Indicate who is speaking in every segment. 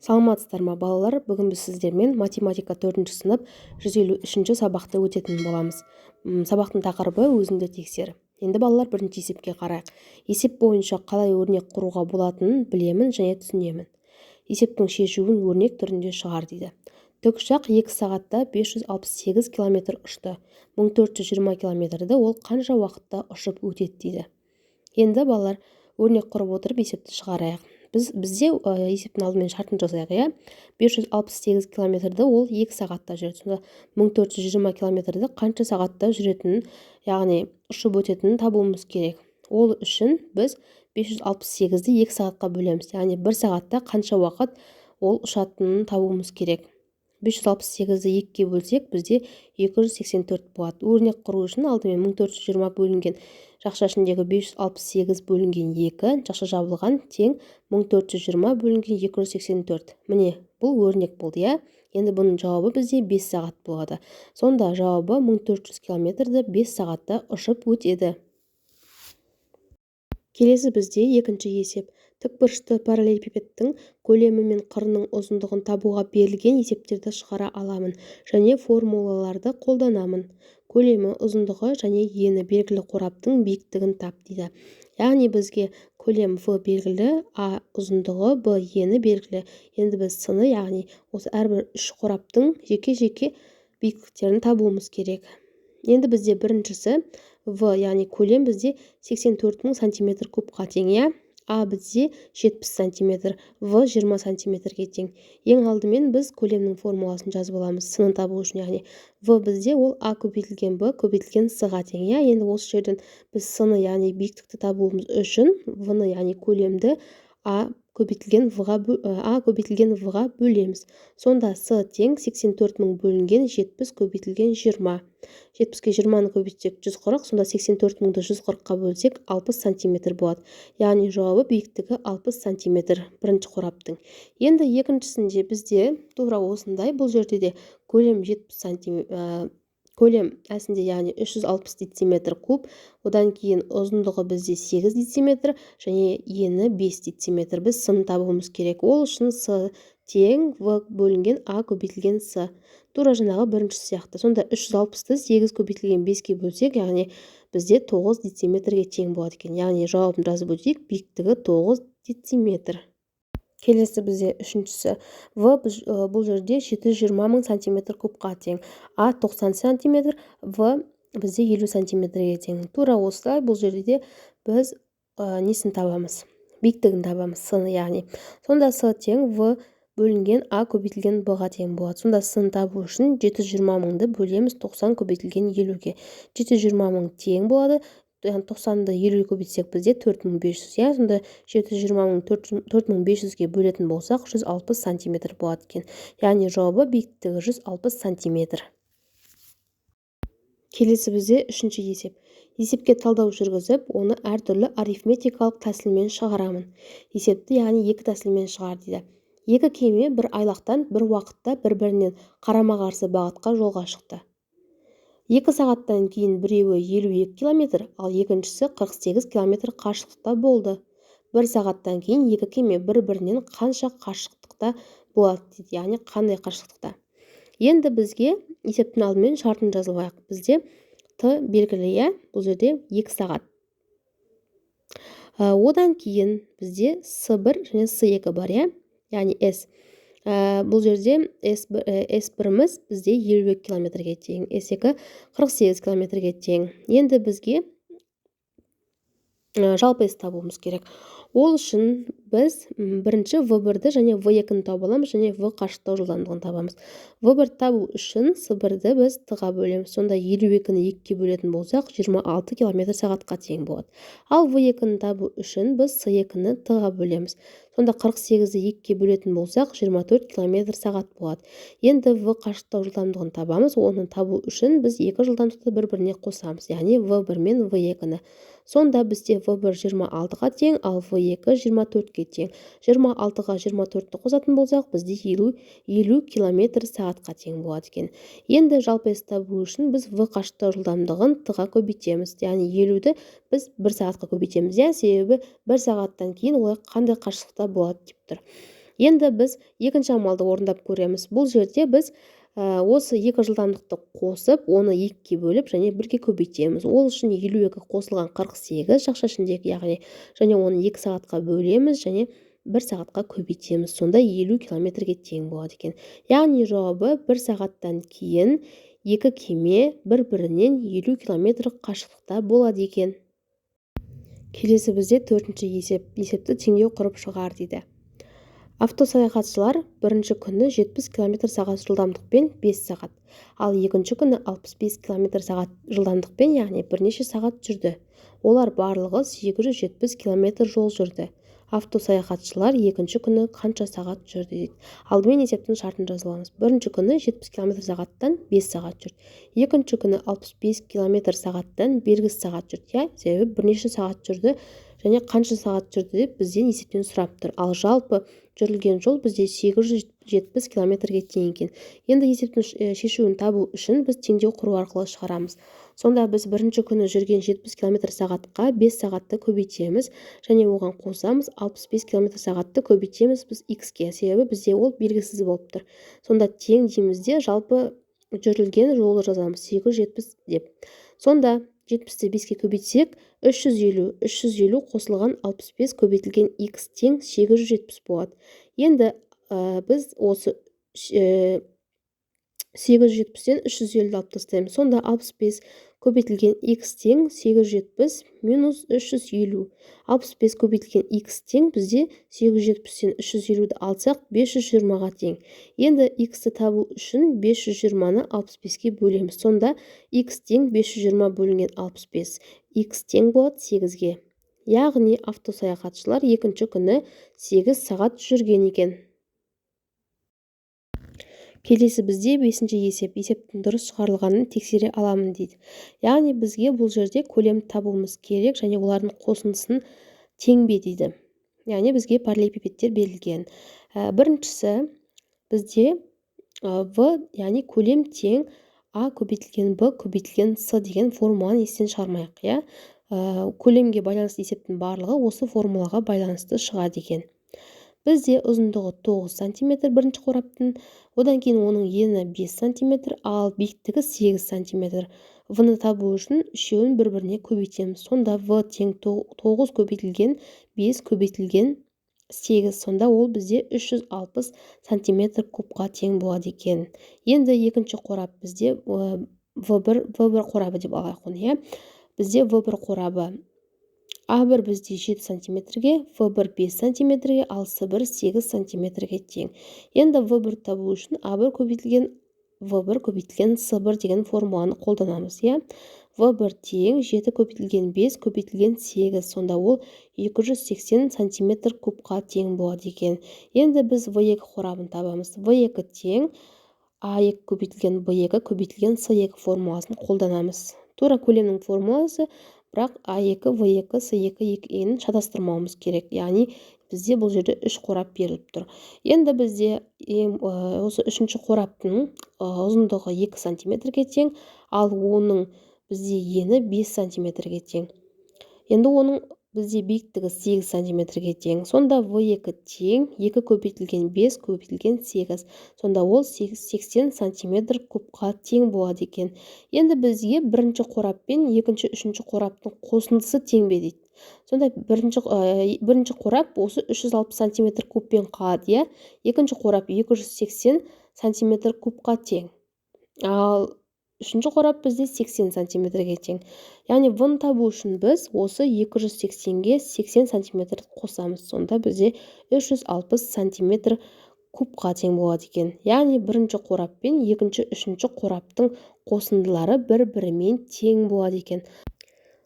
Speaker 1: Саламатсыздар ма балалар, бүгін біз сіздермен математика 4 сынып 153 сабақты өтетін боламыз. Сабақтың тақырыбы өзіңді тексер. Енді балалар бірінші есепке қарайық. Есеп бойынша қалай өрнек құруға болатынын білемін және түсінемін. Есептің шешуін өрнек түрінде шығар дейді. Тікұшақ 2 сағатта 568 км ұшты. 1420 км-ді ол қанша уақытта ұшып өтеді дейді. Енді балалар өрнек құрып отырып есепті шығарайық. Бізде есептің алдымен шартын жасайық, иә. 568 км-ді ол 2 сағатта жүреді. Сонда 1420 км-ді қанша сағатта жүретінін, яғни ұшып өтетінін табуымыз керек. Ол үшін біз 568-ді 2 сағатқа бөлеміз. Яғни 1 сағатта қанша уақыт ол ұшатынын табуымыз керек. 568-ді 2-ке бөлсек, бізде 284 болады. Өрнек құру үшін алдымен 1420 бөлінген жақша ішіндегі 568 бөлінген 2, жақша жабылған тең 1420 бөлінген 284. Міне, бұл өрнек болды, иә. Енді бұның жауабы бізде 5 сағат болады. Сонда жауабы 1400 км-ді 5 сағатта ұшып өтеді. Келесі бізде екінші есеп. Тікбұрышты параллелепипедтің көлемі мен қырының ұзындығын табуға берілген есептерді шығара аламын және формулаларды қолданамын. Көлемі, ұзындығы және ені белгілі қораптың биіктігін тап дейді. Яғни бізге көлем В белгілі, А ұзындығы, Б ені белгілі. Енді біз сыны, яғни осы әрбір үш қораптың жеке-жеке биіктіктерін табуымыз керек. Енді бізде біріншісі В, яғни көлем бізде 84 000 см кубқа тең, иә. А бізде 70 см, В 20 см-ге тең. Ең алдымен біз көлемнің формуласын жазып аламыз сынын табу үшін, яғни В бізде ол А көбейтілген Б көбейтілген С-ға тең, иә. Енді осы жерден біз сыны, яғни биіктікті табуымыз үшін В-ны, яғни көлемді А көбейтілген В-ға бөлеміз. Сонда С тең 84 000 бөлінген 70 көбейтілген 20. 70-ке 20-ны көбейтсек 140, сонда 84 000-ды 140-қа бөлсек 60 см болады. Яғни жауабы биіктігі 60 см бірінші қораптың. Енді екіншісінде бізде тура осындай, бұл жерде де көлем 70 см, көлем әсінде, яғни 360 дециметр куб, одан кейін ұзындығы бізде 8 дециметр және ені 5 дециметр. Біз сын табуымыз керек. Ол үшін С тең В бөлінген А көбейтілген С. Тура жаңағы бірінші сияқты. Сонда 360-ды 8 көбейтілген 5-ке бөлсек, яғни бізде 9 дециметрге тең болады екен. Яғни жауабын жазып өтейік, биіктігі 9 дециметр. Келесі бізде үшіншісі. В бұл жерде 720 000 см кубқа тең. А 90 см, В бізде 50 см-ге тең. Тура осылай бұл жерде де біз несін табамыз? Биіктігін табамыз, сыны, яғни. Сонда С тең В бөлінген А көбейтілген Б-ға тең болады. Сонда сын табу үшін 720 000-ды бөлеміз 90 көбейтілген 50-ге. 720 000 тең болады. 90-ды 50-ге көбейтсек бізде 4500, иә. Сонда 720 000 4500-ге бөлетін болсақ 160 см болады екен. Яғни жауабы биіктігі 160 см. Келесі бізде үшінші есеп. Есепке талдау жүргізіп, оны әртүрлі арифметикалық тәсілмен шығарамын. Есепті, яғни екі тәсілмен шығар дейді. Екі кеме бір айлақтан бір уақытта бір-бірінен қарама-қарсы бағытқа жолға шықты. 2 сағаттан кейін біреуі 52 км, ал екіншісі 48 км қашықтықта болды. 1 сағаттан кейін екі кеме бір-бірінен қанша қашықтықта болады дейді, яғни қандай қашықтықта. Енді бізге есептің алдымен шартын жазып алайық. Бізде Т белгілі, иә, бұл жерде 2 сағат. Одан кейін бізде С1 және С2 бар, иә, яғни С. Бұл жерде S1-міз бізде 52 км-ге тең, S2 48 км-ге тең. Енді бізге жалпы S табуымыз керек. Ол үшін біз бірінші V1-ді және V2-ні тауып аламыз және V қашықтау жылдамдығын табамыз. V1 табу үшін S1-ді біз Т-ға бөлеміз. Сонда 52-ні 2-ке бөлетін болсақ 26 км/сағатқа тең болады. Ал V2-ні табу үшін біз С2-ні Т-ға бөлеміз. Сонда 48-ді 2-ке бөлетін болсақ 24 км/сағат болады. Енді V қашықтау жылдамдығын табамыз. Оны табу үшін біз екі жылдамдықты бір-біріне қосамыз, яғни V1 мен V2-ні. Сонда бізде V1 26-ға тең, ал V2 24-ке тең. 26-ға 24-ті қосатын болсақ, бізде 50 км/сағатқа тең болады екен. Енді жалпы S табу үшін біз V қашықтау жылдамдығын Т-ға көбейтеміз. Яғни 50-ді біз 1 сағатқа көбейтеміз, иә, себебі 1 сағаттан кейін олар қандай қашықтықта болады деп тұр. Енді біз екінші амалды орындап көреміз. Бұл жерде біз осы екі жылдамдықты қосып, оны екіге бөліп және бірге көбейтеміз. Ол үшін 52 қосылған 48 жақша ішіндегі, яғни және оны 2 сағатқа бөлеміз және 1 сағатқа көбейтеміз. Сонда 50 километрге тең болады екен. Яғни жауабы 1 сағаттан кейін екі кеме бір-бірінен 50 километр қашықтықта болады екен. Келесі бізде төртінші есепті теңдеу құрып шығар дейді. Автосаяхатшылар бірінші күні 70 км/сағат жылдамдықпен 5 сағат, ал екінші күні 65 км/сағат жылдамдықпен, яғни бірнеше сағат жүрді. Олар барлығы 870 км жол жүрді. Автосаяхатшылар екінші күні қанша сағат жүрді дейді. Алдымен есептің шартын жазыламыз. Бірінші күні 70 км/сағаттан 5 сағат жүрді. Екінші күні 65 км/сағаттан белгісіз сағат жүрді. Себебі бірнеше сағат жүрді және қанша сағат жүрді деп бізден есептен сұрап тұр. Ал жалпы жүрілген жол бізде 870 км-ге тең екен. Енді есептің шешуін табу үшін біз теңдеу құру арқылы шығарамыз. Сонда біз бірінші күні жүрген 70 км/сағатқа 5 сағатты көбейтеміз және оған қосамыз 65 км/сағатты көбейтеміз біз x-ке, себебі бізде ол белгісіз болып тұр. Сонда тең дейміз де жалпы жүрілген жолды жазамыз 870 деп. Сонда 70-ті 5-ке көбейтсек 350 қосылған 65 көбейтілген x тең 870 болады. Енді біз осы 870-тен 350 алып тастаймыз. Сонда 65 көбейтілген x тең 870 минус 350. 65 көбейтілген x тең бізде 870-тен 350-ді алсақ 520-ға тең. Енді x-ті табу үшін 520-ны 65-ке бөлеміз. Сонда x тең 520 бөлінген 65. x тең болады 8-ге. Яғни автосаяхатшылар екінші күні 8 сағат жүрген екен. Келесі бізде 5-ші есептің дұрыс шығарылғанын тексере аламын дейді. Яғни бізге бұл жерде көлем табуымыз керек және олардың қосындысын тең бе дейді. Яғни бізге параллелепипедтер берілген. Біріншісі бізде v, яғни көлем тең a көбейтілген b көбейтілген c деген формуланы естен шығармайық. Көлемге байланысты есептің барлығы осы формулаға байланысты шығады екен. Бізде ұзындығы 9 см бірінші қораптың, одан кейін оның ені 5 см, ал биіктігі 8 см. В-ны табу үшін үшеуін бір-біріне көбейтеміз. Сонда v тең 9 көбейтілген 5 көбейтілген 8. Сонда ол бізде 360 см кубқа тең болады екен. Енді екінші қорап бізде v1 қорабы деп алайық оны. Бізде v1 қорабы A1 бізде 7 см-ге, V1 5 см-ге, ал C1 8 см-ге тең. Енді V1 табу үшін A1 көбейтілген V1 көбейтілген C1 деген формуланы қолданамыз. V1 тең 7 көбейтілген 5 көбейтілген 8. Сонда ол 280 см кубқа тең болады екен. Енді біз V2 қорабын табамыз. V2 тең A2 көбейтілген B2 көбейтілген C2 формуласын қолданамыз. Тура көлемнің формуласы, бірақ A2, V2, C2 екенін шатастырмауымыз керек. Яғни бізде бұл жерде 3 қорап беріліп тұр. Енді бізде осы үшінші қораптың ұзындығы 2 см-ге тең, ал оның бізде ені 5 см-ге тең. Енді оның бізде биіктігі 8 см-ге тең. Сонда V2 тең 2 көбейтілген 5 көбейтілген 8. Сонда ол 80 см кубқа тең болады екен. Енді бізге бірінші қорап пен екінші, үшінші қораптың қосындысы тең бе дейді. Сонда бірінші қорап осы 360 см кубпен қалады. Екінші қорап 280 см кубқа тең. Ал үшінші қорап бізде 80 см-ге тең. Яғни V-ны табу үшін біз осы 280-ге 80 см қосамыз. Сонда бізде 360 см кубқа тең болады екен. Яғни бірінші қорап пен екінші, үшінші қораптың қосындылары бір-бірімен тең болады екен.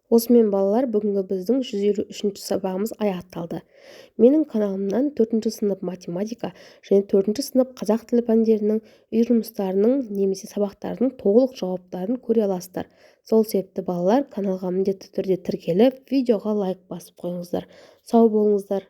Speaker 1: Осымен балалар, бүгінгі біздің 153-ші сабағымыз аяқталды. Менің каналымнан 4-ші сынып математика және 4-ші сынып қазақ тілі пәндерінің үй жұмыстарының немесе сабақтардың толық жауаптарын көре аласыздар. Сол себепті балалар, каналға міндетті түрде тіркеліп, видеоға лайк басып қойыңыздар. Сау болыңыздар.